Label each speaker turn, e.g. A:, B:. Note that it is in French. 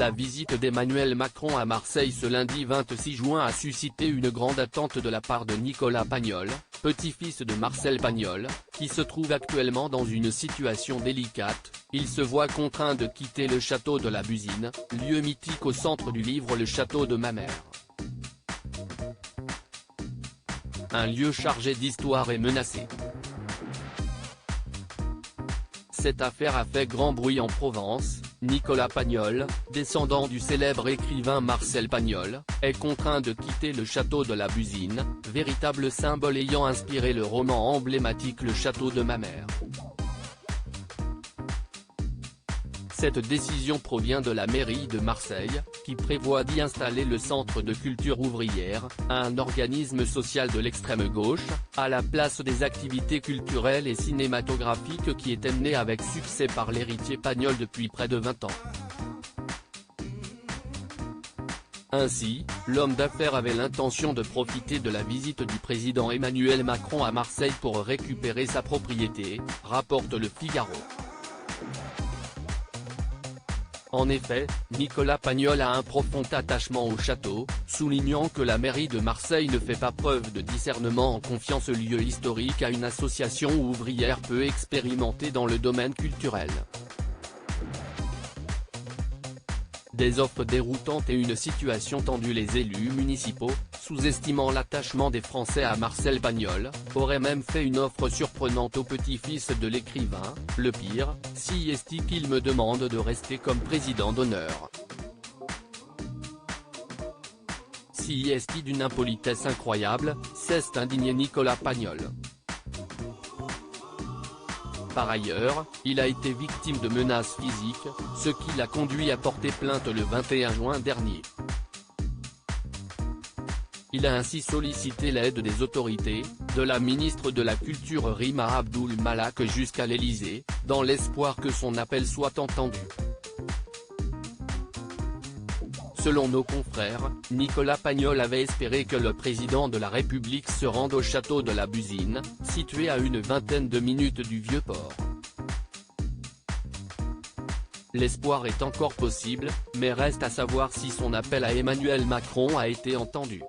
A: La visite d'Emmanuel Macron à Marseille ce lundi 26 juin a suscité une grande attente de la part de Nicolas Pagnol, petit-fils de Marcel Pagnol, qui se trouve actuellement dans une situation délicate. Il se voit contraint de quitter le château de la Busine, lieu mythique au centre du livre Le Château de Mamers. Un lieu chargé d'histoire est menacé. Cette affaire a fait grand bruit en Provence. Nicolas Pagnol, descendant du célèbre écrivain Marcel Pagnol, est contraint de quitter le château de la Busine, véritable symbole ayant inspiré le roman emblématique Le Château de Mamers. Cette décision provient de la mairie de Marseille, qui prévoit d'y installer le Centre de culture ouvrière, un organisme social de l'extrême gauche, à la place des activités culturelles et cinématographiques qui étaient menées avec succès par l'héritier Pagnol depuis près de 20 ans. Ainsi, l'homme d'affaires avait l'intention de profiter de la visite du président Emmanuel Macron à Marseille pour récupérer sa propriété, rapporte Le Figaro. En effet, Nicolas Pagnol a un profond attachement au château, soulignant que la mairie de Marseille ne fait pas preuve de discernement en confiant ce lieu historique à une association ouvrière peu expérimentée dans le domaine culturel. Des offres déroutantes et une situation tendue. Les élus municipaux, sous-estimant l'attachement des Français à Marcel Pagnol, auraient même fait une offre surprenante au petit-fils de l'écrivain. Le pire, si est qu'il me demande de rester comme président d'honneur. Si est d'une impolitesse incroyable, s'est indigné Nicolas Pagnol. Par ailleurs, il a été victime de menaces physiques, ce qui l'a conduit à porter plainte le 21 juin dernier. Il a ainsi sollicité l'aide des autorités, de la ministre de la Culture Rima Abdul Malak jusqu'à l'Élysée, dans l'espoir que son appel soit entendu. Selon nos confrères, Nicolas Pagnol avait espéré que le président de la République se rende au château de la Busine, situé à une vingtaine de minutes du Vieux-Port. L'espoir est encore possible, mais reste à savoir si son appel à Emmanuel Macron a été entendu.